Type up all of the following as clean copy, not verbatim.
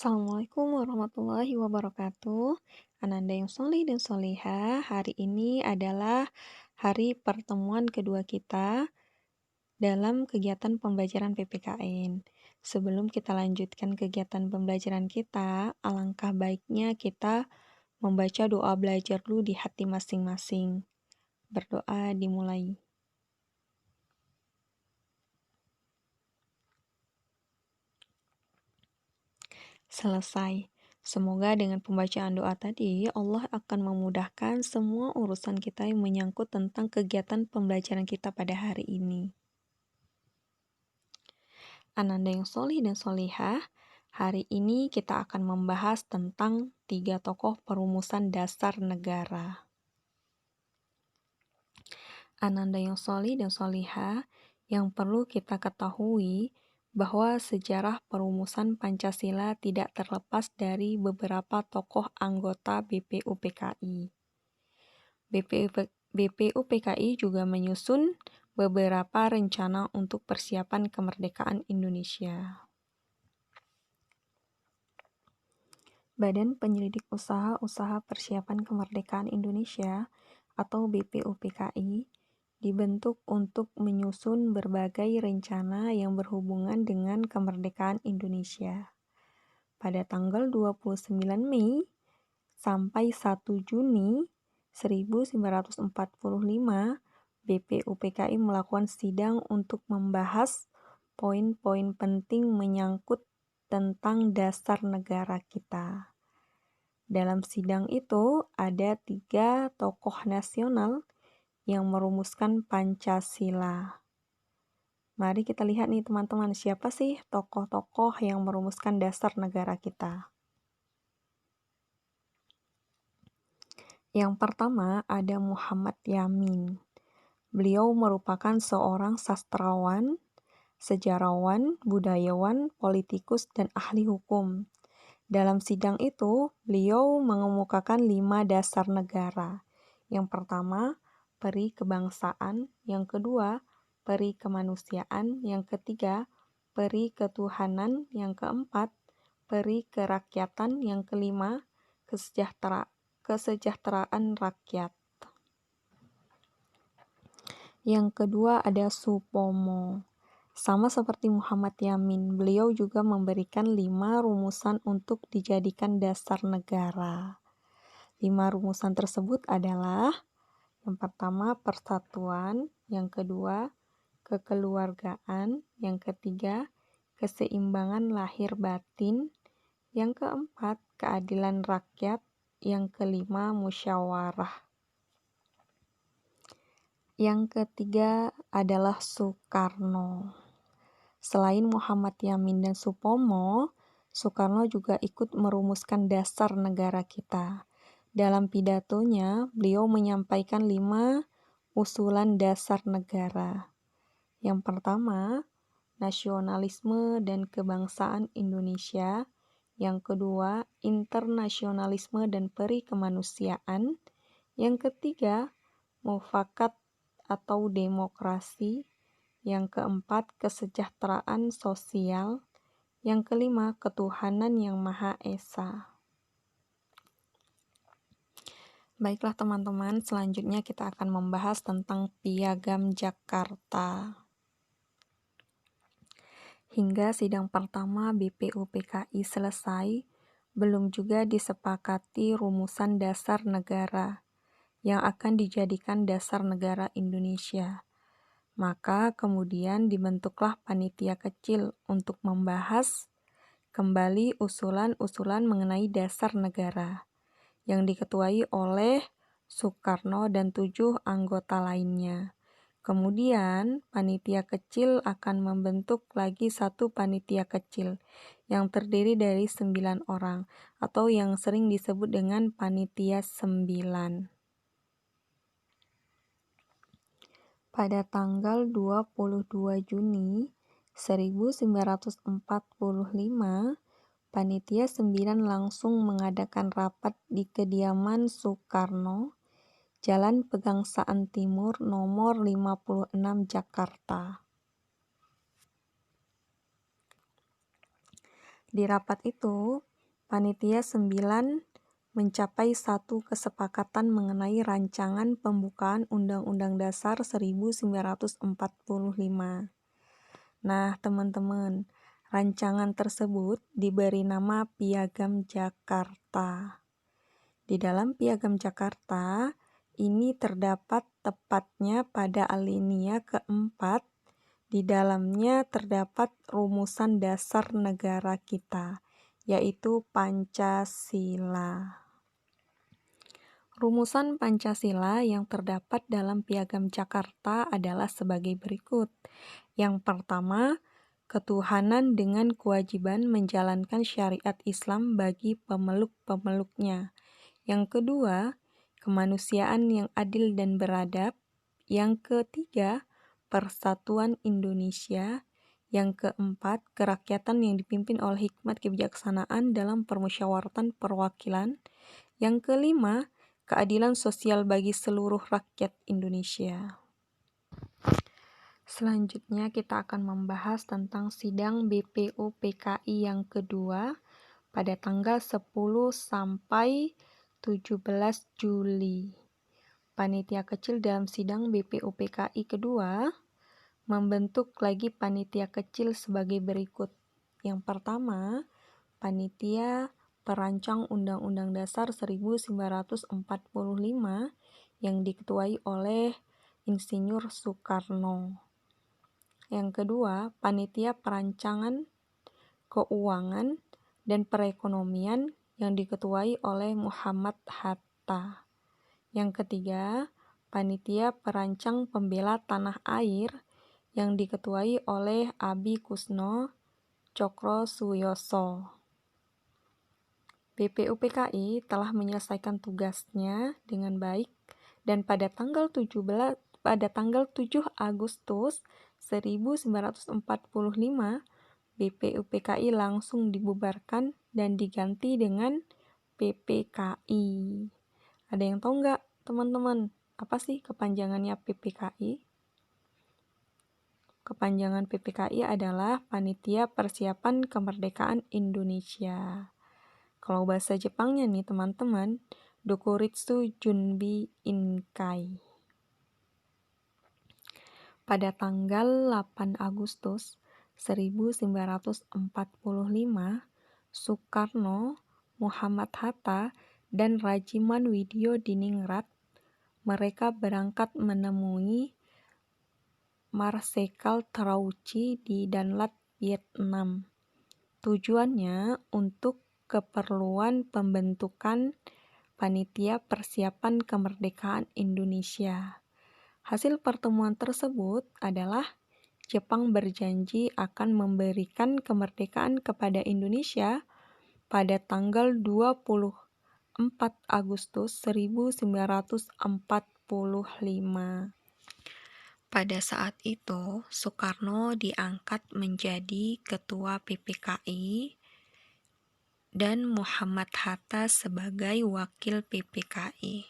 Assalamualaikum warahmatullahi wabarakatuh. Ananda yang solih dan solihah, hari ini adalah hari pertemuan kedua kita dalam kegiatan pembelajaran PPKN. Sebelum kita lanjutkan kegiatan pembelajaran kita, alangkah baiknya kita membaca doa belajar dulu di hati masing-masing. Berdoa dimulai. Selesai. Semoga dengan pembacaan doa tadi, Allah akan memudahkan semua urusan kita yang menyangkut tentang kegiatan pembelajaran kita pada hari ini. Ananda yang solih dan solihah, hari ini kita akan membahas tentang 3 tokoh perumusan dasar negara. Ananda yang solih dan solihah, yang perlu kita ketahui bahwa sejarah perumusan Pancasila tidak terlepas dari beberapa tokoh anggota BPUPKI. BPUPKI juga menyusun beberapa rencana untuk persiapan kemerdekaan Indonesia. Badan Penyelidik Usaha Persiapan Kemerdekaan Indonesia atau BPUPKI dibentuk untuk menyusun berbagai rencana yang berhubungan dengan kemerdekaan Indonesia. Pada tanggal 29 Mei sampai 1 Juni 1945, BPUPKI melakukan sidang untuk membahas poin-poin penting menyangkut tentang dasar negara kita. Dalam sidang itu ada 3 tokoh nasional yang merumuskan Pancasila. Mari kita lihat nih teman-teman, siapa sih tokoh-tokoh yang merumuskan dasar negara kita? Yang pertama ada Muhammad Yamin. Beliau merupakan seorang sastrawan, sejarawan, budayawan, politikus, dan ahli hukum. Dalam sidang itu, beliau mengemukakan 5 dasar negara. Yang pertama, peri kebangsaan. Yang kedua, peri kemanusiaan. Yang ketiga, peri ketuhanan. Yang keempat, peri kerakyatan. Yang kelima, kesejahteraan rakyat. Yang kedua ada Supomo. Sama seperti Muhammad Yamin, beliau juga memberikan 5 rumusan untuk dijadikan dasar negara. 5 rumusan tersebut adalah yang pertama persatuan, yang kedua kekeluargaan, yang ketiga keseimbangan lahir batin, yang keempat keadilan rakyat, yang kelima musyawarah. Yang ketiga adalah Soekarno. Selain Muhammad Yamin dan Supomo, Soekarno juga ikut merumuskan dasar negara kita. Dalam pidatonya, beliau menyampaikan 5 usulan dasar negara. Yang pertama, nasionalisme dan kebangsaan Indonesia. Yang kedua, internasionalisme dan peri kemanusiaan. Yang ketiga, mufakat atau demokrasi. Yang keempat, kesejahteraan sosial. Yang kelima, ketuhanan yang Maha Esa. Baiklah teman-teman, selanjutnya kita akan membahas tentang Piagam Jakarta. Hingga sidang pertama BPUPKI selesai, belum juga disepakati rumusan dasar negara yang akan dijadikan dasar negara Indonesia. Maka kemudian dibentuklah panitia kecil untuk membahas kembali usulan-usulan mengenai dasar negara yang diketuai oleh Soekarno dan 7 anggota lainnya. Kemudian panitia kecil akan membentuk lagi satu panitia kecil yang terdiri dari 9 orang atau yang sering disebut dengan panitia 9. Pada tanggal 22 Juni 1945, Panitia 9 langsung mengadakan rapat di kediaman Soekarno, Jalan Pegangsaan Timur nomor 56 Jakarta. Di rapat itu, Panitia 9 mencapai satu kesepakatan mengenai rancangan pembukaan Undang-Undang Dasar 1945. Nah, teman-teman, rancangan tersebut diberi nama Piagam Jakarta. Di dalam Piagam Jakarta, ini terdapat tepatnya pada alinea keempat. Di dalamnya terdapat rumusan dasar negara kita, yaitu Pancasila. Rumusan Pancasila yang terdapat dalam Piagam Jakarta adalah sebagai berikut. Yang pertama, ketuhanan dengan kewajiban menjalankan syariat Islam bagi pemeluk-pemeluknya. Yang kedua, kemanusiaan yang adil dan beradab. Yang ketiga, persatuan Indonesia. Yang keempat, kerakyatan yang dipimpin oleh hikmat kebijaksanaan dalam permusyawaratan perwakilan. Yang kelima, keadilan sosial bagi seluruh rakyat Indonesia. Selanjutnya kita akan membahas tentang sidang BPU PKI yang kedua pada tanggal 10 sampai 17 Juli. Panitia kecil dalam sidang BPU PKI kedua membentuk lagi panitia kecil sebagai berikut. Yang pertama, panitia perancang Undang-Undang Dasar 1945 yang diketuai oleh Insinyur Soekarno. Yang kedua, panitia perancangan keuangan dan perekonomian yang diketuai oleh Muhammad Hatta. Yang ketiga, panitia perancang pembela tanah air yang diketuai oleh Abi Kusno Cokrosuyoso. BPU PKI telah menyelesaikan tugasnya dengan baik dan pada tanggal 7 Agustus 1945, BPU PKI langsung dibubarkan dan diganti dengan PPKI. Ada yang tahu nggak, teman-teman? Apa sih kepanjangannya PPKI? Kepanjangan PPKI adalah Panitia Persiapan Kemerdekaan Indonesia. Kalau bahasa Jepangnya nih, teman-teman, Dokuritsu Junbi Inkai. Pada tanggal 8 Agustus 1945, Soekarno, Muhammad Hatta, dan Rajiman Widyodiningrat mereka berangkat menemui Marsekal Terauchi di Danlat, Vietnam. Tujuannya untuk keperluan pembentukan Panitia Persiapan Kemerdekaan Indonesia. Hasil pertemuan tersebut adalah Jepang berjanji akan memberikan kemerdekaan kepada Indonesia pada tanggal 24 Agustus 1945. Pada saat itu, Soekarno diangkat menjadi ketua PPKI dan Muhammad Hatta sebagai wakil PPKI.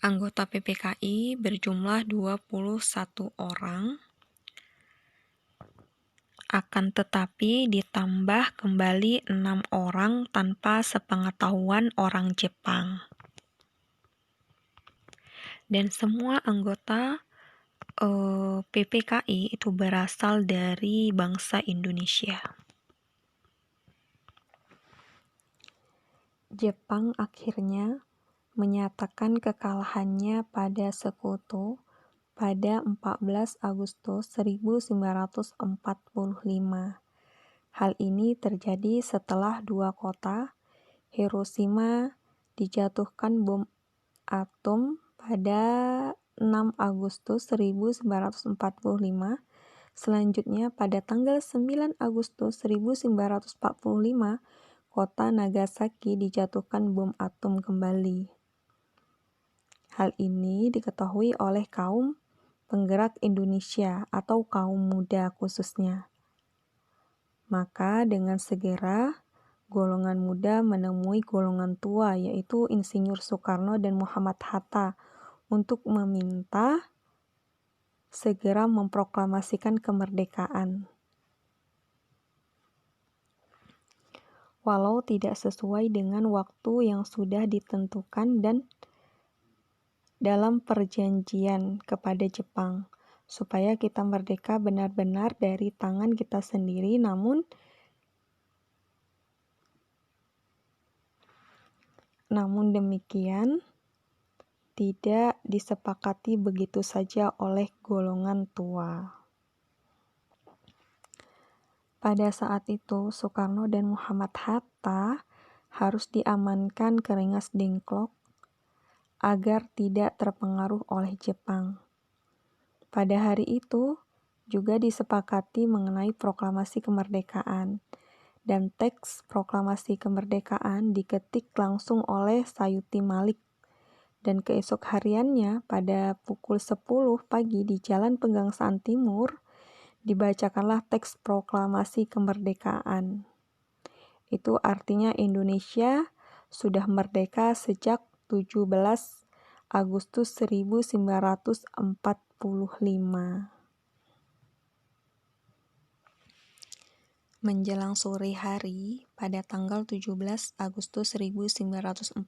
Anggota PPKI berjumlah 21 orang, akan tetapi ditambah kembali 6 orang tanpa sepengetahuan orang Jepang. Dan semua anggota PPKI itu berasal dari bangsa Indonesia. Jepang akhirnya menyatakan kekalahannya pada Sekutu pada 14 Agustus 1945. Hal ini terjadi setelah dua kota, Hiroshima, dijatuhkan bom atom pada 6 Agustus 1945. Selanjutnya pada tanggal 9 Agustus 1945, kota Nagasaki dijatuhkan bom atom kembali. Hal ini diketahui oleh kaum penggerak Indonesia atau kaum muda khususnya. Maka dengan segera golongan muda menemui golongan tua, yaitu Insinyur Soekarno dan Muhammad Hatta, untuk meminta segera memproklamasikan kemerdekaan. walau tidak sesuai dengan waktu yang sudah ditentukan dan dalam perjanjian kepada Jepang, supaya kita merdeka benar-benar dari tangan kita sendiri. Namun demikian tidak disepakati begitu saja oleh golongan tua. Pada saat itu, Soekarno dan Muhammad Hatta harus diamankan ke Rengas Dengklok agar tidak terpengaruh oleh Jepang. Pada hari itu juga disepakati mengenai proklamasi kemerdekaan, dan teks proklamasi kemerdekaan diketik langsung oleh Sayuti Malik, dan keesok hariannya pada pukul 10 pagi di Jalan Pegangsaan Timur dibacakanlah teks proklamasi kemerdekaan. Itu artinya Indonesia sudah merdeka sejak 17 Agustus 1945. Menjelang sore hari, pada tanggal 17 Agustus 1945,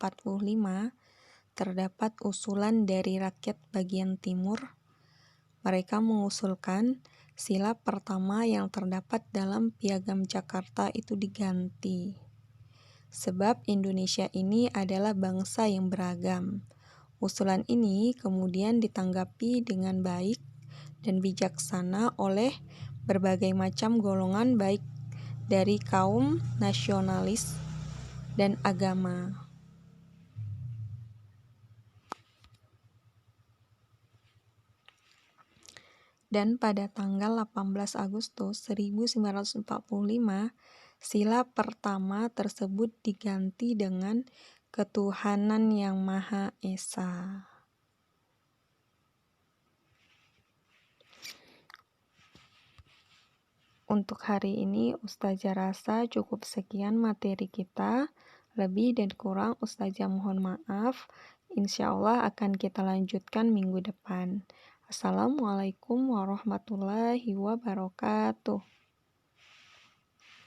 terdapat usulan dari rakyat bagian timur. Mereka mengusulkan sila pertama yang terdapat dalam Piagam Jakarta itu diganti. Sebab Indonesia ini adalah bangsa yang beragam. Usulan ini kemudian ditanggapi dengan baik dan bijaksana oleh berbagai macam golongan, baik dari kaum nasionalis dan agama. Dan pada tanggal 18 Agustus 1945, sila pertama tersebut diganti dengan Ketuhanan Yang Maha Esa. Untuk hari ini, Ustazah rasa cukup sekian materi kita. Lebih dan kurang Ustazah mohon maaf. Insya Allah akan kita lanjutkan minggu depan. Assalamualaikum warahmatullahi wabarakatuh.